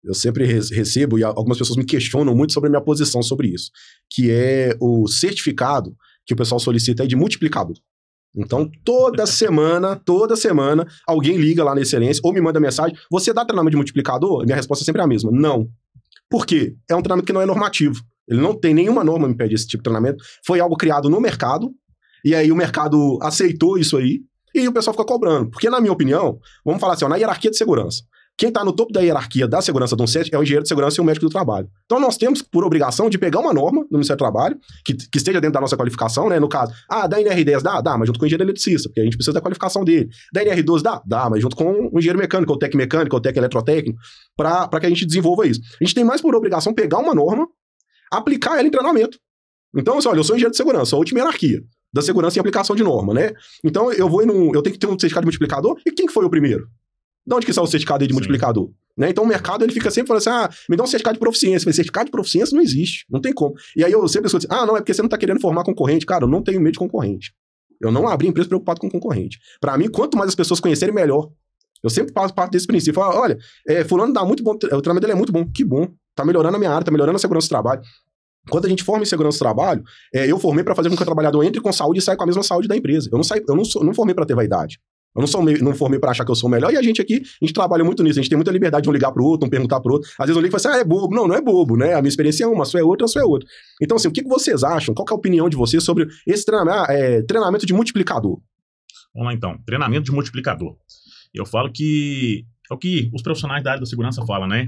eu sempre recebo, e algumas pessoas me questionam muito sobre a minha posição sobre isso, que é o certificado que o pessoal solicita aí de multiplicador. Então, toda semana, alguém liga lá na Excelência ou me manda mensagem, você dá treinamento de multiplicador? Minha resposta é sempre a mesma, não. Por quê? É um treinamento que não é normativo. Ele não tem nenhuma norma que me pede esse tipo de treinamento. Foi algo criado no mercado, e aí o mercado aceitou isso aí, e o pessoal fica cobrando. Porque, na minha opinião, vamos falar assim, ó, na hierarquia de segurança, quem está no topo da hierarquia da segurança do CET é o engenheiro de segurança e o médico do trabalho. Então, nós temos, por obrigação, de pegar uma norma do Ministério do Trabalho, que esteja dentro da nossa qualificação, né? No caso, da NR10 dá, mas junto com o engenheiro eletricista, porque a gente precisa da qualificação dele. Da NR12 dá, mas junto com o engenheiro mecânico, ou técnico mecânico, ou técnico eletrotécnico, para que a gente desenvolva isso. A gente tem mais por obrigação pegar uma norma, aplicar ela em treinamento. Então, assim, olha, eu sou engenheiro de segurança, sou a última hierarquia da segurança em aplicação de norma, né? Então, eu tenho que ter um certificado de multiplicador, e quem que foi o primeiro? De onde que saiu o certificado aí de multiplicador? Né? Então o mercado ele fica sempre falando assim, me dá um certificado de proficiência. Mas certificado de proficiência não existe, não tem como. E aí eu sempre escuto assim, não, é porque você não está querendo formar concorrente. Cara, eu não tenho medo de concorrente. Eu não abri empresa preocupado com concorrente. Para mim, quanto mais as pessoas conhecerem, melhor. Eu sempre passo parte desse princípio. Olha, fulano dá muito bom, o treinamento dele é muito bom. Que bom. Tá melhorando a minha área, tá melhorando a segurança do trabalho. Quando a gente forma em segurança do trabalho, eu formei para fazer com que o trabalhador entre com saúde e saia com a mesma saúde da empresa. Eu não formei para ter vaidade. Eu não formei pra achar que eu sou o melhor, e a gente aqui, a gente trabalha muito nisso, a gente tem muita liberdade de um ligar pro outro, um perguntar pro outro. Às vezes eu ligo e falo assim, é bobo. Não é bobo, né? A minha experiência é uma, a sua é outra, a sua é outra. Então, assim, o que vocês acham? Qual que é a opinião de vocês sobre esse treinamento de multiplicador? Vamos lá, então. Treinamento de multiplicador. Eu falo que é o que os profissionais da área da segurança falam, né?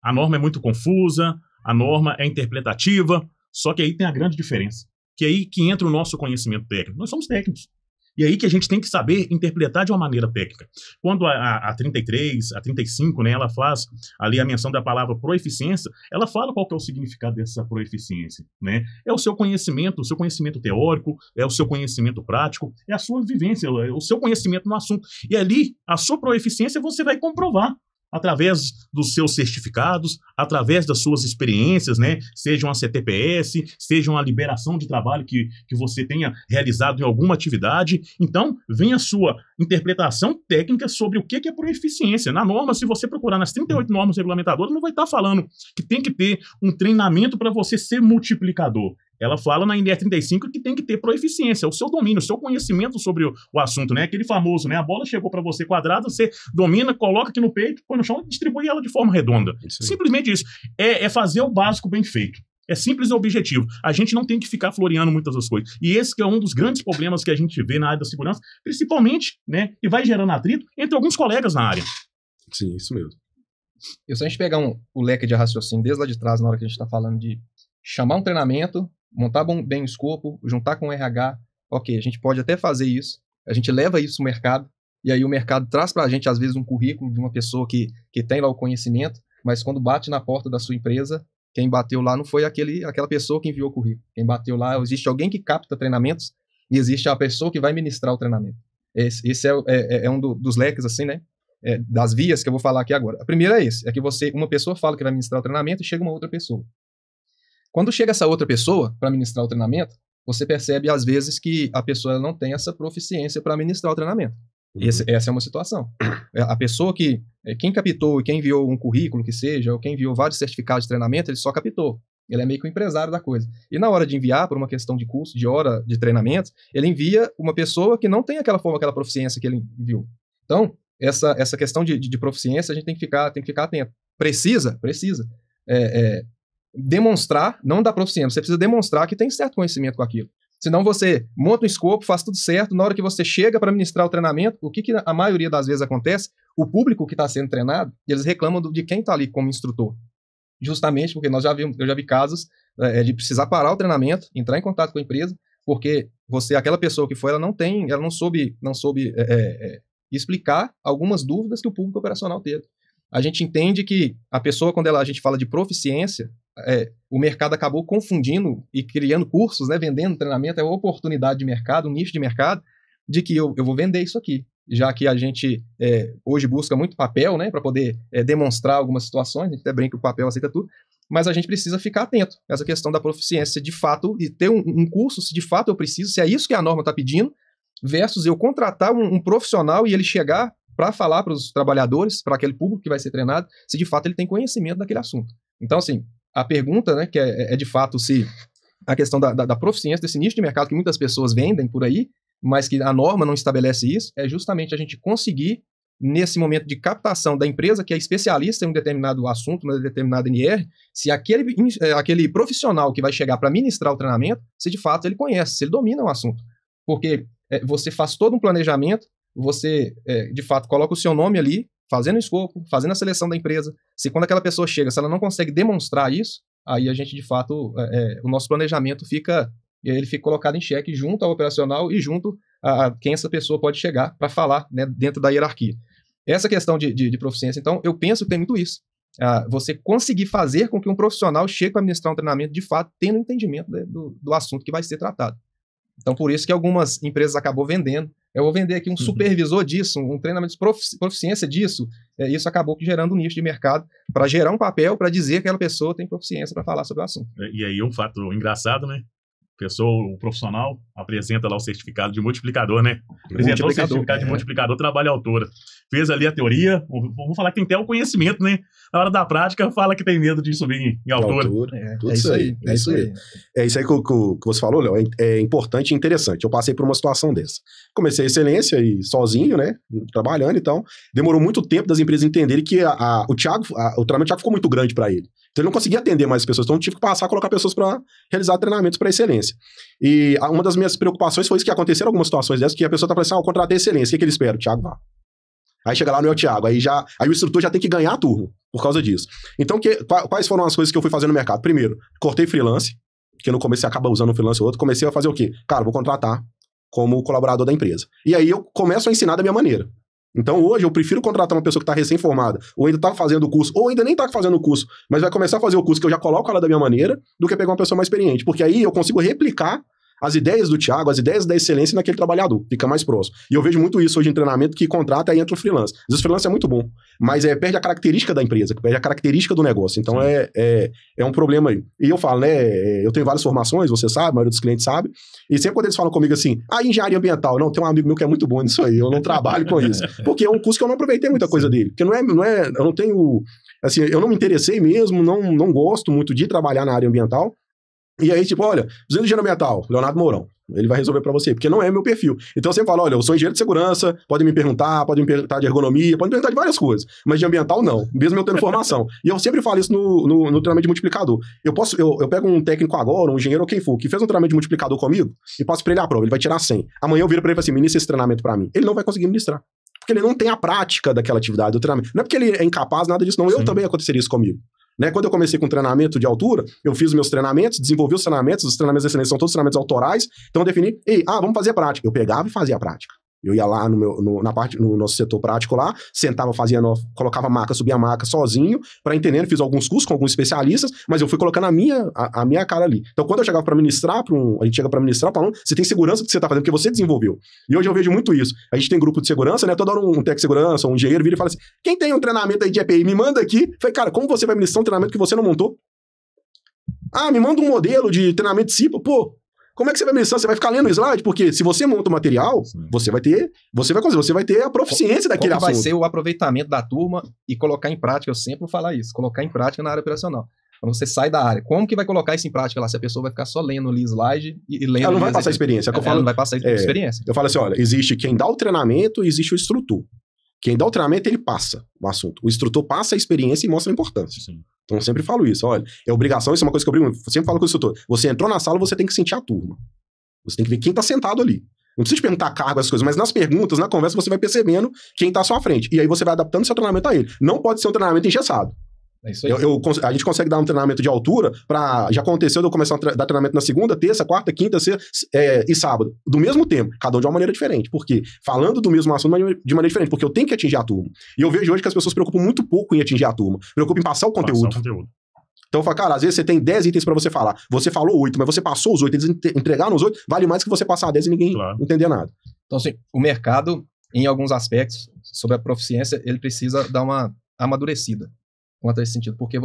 A norma é muito confusa, a norma é interpretativa, só que aí tem a grande diferença, que é aí que entra o nosso conhecimento técnico. Nós somos técnicos. E aí que a gente tem que saber interpretar de uma maneira técnica. Quando a 33, a 35, né, ela faz ali a menção da palavra proeficiência, ela fala qual que é o significado dessa proeficiência, né? É o seu conhecimento teórico, é o seu conhecimento prático, é a sua vivência, é o seu conhecimento no assunto. E ali, a sua proeficiência você vai comprovar através dos seus certificados, através das suas experiências, né? Seja uma CTPS, seja uma liberação de trabalho que você tenha realizado em alguma atividade. Então, vem a sua interpretação técnica sobre o que é proeficiência. Na norma, se você procurar nas 38 normas regulamentadoras, não vai estar falando que tem que ter um treinamento para você ser multiplicador. Ela fala na NR 35 que tem que ter proeficiência, o seu domínio, o seu conhecimento sobre o assunto, né? Aquele famoso, né? A bola chegou para você quadrada, você domina, coloca aqui no peito, põe no chão e distribui ela de forma redonda. Simplesmente isso. É fazer o básico bem feito. É simples e objetivo. A gente não tem que ficar floreando muitas das coisas. E esse que é um dos grandes problemas que a gente vê na área da segurança, principalmente, né? E vai gerando atrito entre alguns colegas na área. Sim, isso mesmo. E se a gente pegar o leque de raciocínio desde lá de trás, na hora que a gente está falando de chamar um treinamento, montar bem o escopo, juntar com o RH, ok, a gente pode até fazer isso, a gente leva isso ao mercado, e aí o mercado traz para a gente, às vezes, um currículo de uma pessoa que tem lá o conhecimento, mas quando bate na porta da sua empresa, quem bateu lá não foi aquela pessoa que enviou o currículo. Quem bateu lá, existe alguém que capta treinamentos, e existe a pessoa que vai ministrar o treinamento. Esse é um dos leques, assim, né? Das vias que eu vou falar aqui agora. A primeira é que uma pessoa fala que vai ministrar o treinamento e chega uma outra pessoa. Quando chega essa outra pessoa para ministrar o treinamento, você percebe, às vezes, que a pessoa não tem essa proficiência para ministrar o treinamento. Essa é uma situação. A pessoa quem captou e quem enviou um currículo que seja, ou quem enviou vários certificados de treinamento, ele só captou. Ele é meio que o empresário da coisa. E na hora de enviar, por uma questão de custo, de hora de treinamento, ele envia uma pessoa que não tem aquela proficiência que ele enviou. Então, essa questão de proficiência, a gente tem que ficar atento. Precisa. Demonstrar, não dá proficiência, você precisa demonstrar que tem certo conhecimento com aquilo. Senão você monta um escopo, faz tudo certo, na hora que você chega para ministrar o treinamento, o que a maioria das vezes acontece? O público que está sendo treinado, eles reclamam de quem está ali como instrutor. Justamente porque eu já vi casos de precisar parar o treinamento, entrar em contato com a empresa, porque aquela pessoa que foi, ela não soube explicar algumas dúvidas que o público operacional teve. A gente entende que a pessoa, quando a gente fala de proficiência, o mercado acabou confundindo e criando cursos, né, vendendo treinamento, é uma oportunidade de mercado, um nicho de mercado, de que eu vou vender isso aqui. Já que a gente hoje busca muito papel, né, para poder demonstrar algumas situações, a gente até brinca que o papel aceita tudo, mas a gente precisa ficar atento a essa questão da proficiência, de fato, e ter um curso, se de fato eu preciso, se é isso que a norma está pedindo, versus eu contratar um profissional e ele chegar para falar para os trabalhadores, para aquele público que vai ser treinado, se de fato ele tem conhecimento daquele assunto. Então, assim, a pergunta, né, que é de fato se a questão da proficiência desse nicho de mercado que muitas pessoas vendem por aí, mas que a norma não estabelece isso, é justamente a gente conseguir, nesse momento de captação da empresa que é especialista em um determinado assunto, uma determinada NR, se aquele profissional que vai chegar para ministrar o treinamento, se de fato ele conhece, se ele domina o assunto. Porque você faz todo um planejamento, você de fato coloca o seu nome ali, fazendo o escopo, fazendo a seleção da empresa. Se quando aquela pessoa chega, se ela não consegue demonstrar isso, aí a gente de fato, o nosso planejamento fica colocado em xeque junto ao operacional e junto a quem essa pessoa pode chegar para falar, né, dentro da hierarquia. Essa questão de proficiência, então, eu penso que tem muito isso. Você conseguir fazer com que um profissional chegue para administrar um treinamento, de fato, tendo entendimento do assunto que vai ser tratado. Então, por isso que algumas empresas acabam vendendo. Eu vou vender aqui um supervisor disso, um treinamento de proficiência disso. Isso acabou gerando um nicho de mercado para gerar um papel para dizer que aquela pessoa tem proficiência para falar sobre o assunto. E aí, um fato engraçado, né? O profissional apresenta lá o certificado de multiplicador, né? Apresentou o certificado de multiplicador, trabalho autora. Fez ali a teoria, vamos falar que tem até o conhecimento, né? Na hora da prática, fala que tem medo de subir em altura. É isso aí. É isso aí. É isso aí que você falou, Léo. É importante e interessante. Eu passei por uma situação dessa. Comecei a excelência e sozinho, né? Trabalhando, então. Demorou muito tempo das empresas entenderem que o treinamento do Thiago ficou muito grande para ele. Então ele não conseguia atender mais pessoas. Então eu tive que passar a colocar pessoas para realizar treinamentos para excelência. E uma das minhas preocupações foi isso que aconteceram algumas situações dessas, que a pessoa tá falando assim, eu contratei excelência, o que ele espera? O Thiago vá. Aí chega lá no Thiago, aí o instrutor já tem que ganhar a turma por causa disso. Então, quais foram as coisas que eu fui fazendo no mercado? Primeiro, cortei freelance, que no começo você acaba usando um freelance ou outro. Comecei a fazer o quê? Cara, vou contratar como colaborador da empresa. E aí eu começo a ensinar da minha maneira. Então hoje eu prefiro contratar uma pessoa que está recém-formada, ou ainda está fazendo o curso, ou ainda nem está fazendo o curso, mas vai começar a fazer o curso que eu já coloco ela da minha maneira, do que pegar uma pessoa mais experiente. Porque aí eu consigo replicar as ideias do Thiago, as ideias da excelência naquele trabalhador, fica mais próximo. E eu vejo muito isso hoje em treinamento, que contrata e entra o freelance. Às vezes o freelance é muito bom, mas perde a característica da empresa, perde a característica do negócio. Então é um problema aí. E eu falo, né, eu tenho várias formações, você sabe, a maioria dos clientes sabe, e sempre quando eles falam comigo assim, engenharia ambiental, não, tem um amigo meu que é muito bom nisso aí, eu não trabalho com isso. Porque é um curso que eu não aproveitei muita coisa dele, porque eu não tenho, assim, eu não me interessei mesmo, não gosto muito de trabalhar na área ambiental. E aí, tipo, olha, engenheiro de ambiental, Leonardo Mourão, ele vai resolver pra você, porque não é meu perfil. Então eu sempre falo, olha, eu sou engenheiro de segurança, podem me perguntar de ergonomia, podem me perguntar de várias coisas, mas de ambiental não, mesmo eu tendo formação. E eu sempre falo isso no treinamento de multiplicador. Eu pego um técnico agora, um engenheiro ou quem for, que fez um treinamento de multiplicador comigo, e passo pra ele a prova, ele vai tirar 100. Amanhã eu viro pra ele e falo assim, ministra esse treinamento pra mim. Ele não vai conseguir ministrar. Porque ele não tem a prática daquela atividade, do treinamento. Não é porque ele é incapaz, nada disso, não. Eu também aconteceria isso comigo. Né? Quando eu comecei com treinamento de altura, eu fiz os meus treinamentos, desenvolvi os treinamentos de excelência são todos treinamentos autorais, então eu defini, vamos fazer a prática. Eu pegava e fazia a prática. Eu ia lá no nosso setor prático lá, sentava, colocava maca, subia a maca sozinho, para entender, fiz alguns cursos com alguns especialistas, mas eu fui colocando a minha cara ali. Então, quando eu chegava para ministrar, a gente chega para ministrar, falando, você tem segurança do que você tá fazendo, porque você desenvolveu. E hoje eu vejo muito isso. A gente tem grupo de segurança, né? Toda hora um técnico de segurança, um engenheiro vira e fala assim, quem tem um treinamento aí de EPI, me manda aqui. Falei, cara, como você vai ministrar um treinamento que você não montou? Me manda um modelo de treinamento de CIPA. Pô, como é que você vai ministrar? Você vai ficar lendo o slide? Porque se você monta o material, você vai ter a proficiência daquele assunto. Vai ser o aproveitamento da turma e colocar em prática. Eu sempre vou falar isso. Colocar em prática na área operacional. Quando você sai da área, como que vai colocar isso em prática lá? Se a pessoa vai ficar só lendo ali slide e lendo... Ela não vai passar a experiência. Ela não vai passar a experiência. Eu falo assim, olha, existe quem dá o treinamento e existe o instrutor. Quem dá o treinamento, ele passa o assunto. O instrutor passa a experiência e mostra a importância. Sim. Então eu sempre falo isso, olha, é obrigação, isso é uma coisa que eu sempre falo com o instrutor. Você entrou na sala, você tem que sentir a turma. Você tem que ver quem tá sentado ali. Não precisa te perguntar cargo, essas coisas, mas nas perguntas, na conversa, você vai percebendo quem tá à sua frente. E aí você vai adaptando seu treinamento a ele. Não pode ser um treinamento engessado. É isso aí. A gente consegue dar um treinamento de altura já aconteceu de eu começar a dar treinamento na segunda, terça, quarta, quinta, sexta e sábado. Do mesmo tempo. Cada um de uma maneira diferente. Por quê? Falando do mesmo assunto de maneira diferente. Porque eu tenho que atingir a turma. E eu vejo hoje que as pessoas se preocupam muito pouco em atingir a turma. Preocupam em passar o conteúdo. Então eu falo, cara, às vezes você tem 10 itens pra você falar. Você falou 8, mas você passou os 8. Eles entregaram os 8. Vale mais que você passar 10 e ninguém entender nada. Então, assim, o mercado, em alguns aspectos, sobre a proficiência, ele precisa dar uma amadurecida quanto a esse sentido. Porque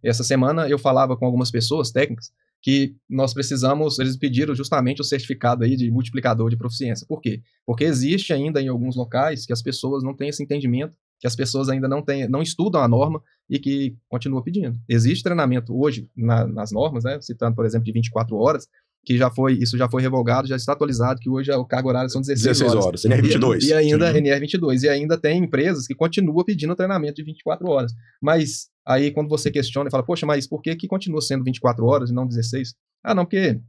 essa semana eu falava com algumas pessoas técnicas que nós precisamos, eles pediram justamente o certificado aí de multiplicador de proficiência. Por quê? Porque existe ainda em alguns locais que as pessoas não têm esse entendimento, que as pessoas ainda não estudam a norma e que continuam pedindo. Existe treinamento hoje nas normas, né, citando, por exemplo, de 24 horas, que isso já foi revogado, já está atualizado, que hoje o carga horária são 16 horas. NR22. E ainda, NR22. E ainda tem empresas que continuam pedindo treinamento de 24 horas. Mas aí, quando você questiona e fala, poxa, mas por que continua sendo 24 horas e não 16? Ah, não, porque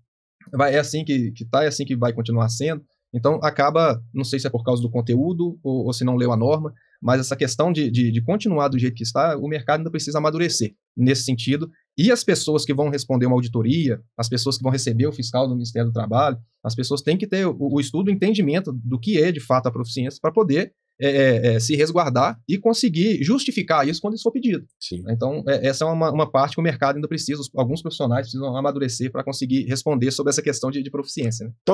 é assim que tá, é assim que vai continuar sendo. Então, acaba, não sei se é por causa do conteúdo ou se não leu a norma, mas essa questão de continuar do jeito que está, o mercado ainda precisa amadurecer nesse sentido. E as pessoas que vão responder uma auditoria, as pessoas que vão receber o fiscal do Ministério do Trabalho, as pessoas têm que ter o estudo, o entendimento do que é de fato a proficiência para poder se resguardar e conseguir justificar isso quando isso for pedido. Sim. Então, essa é uma parte que o mercado ainda precisa, alguns profissionais precisam amadurecer para conseguir responder sobre essa questão de proficiência. Né? Então,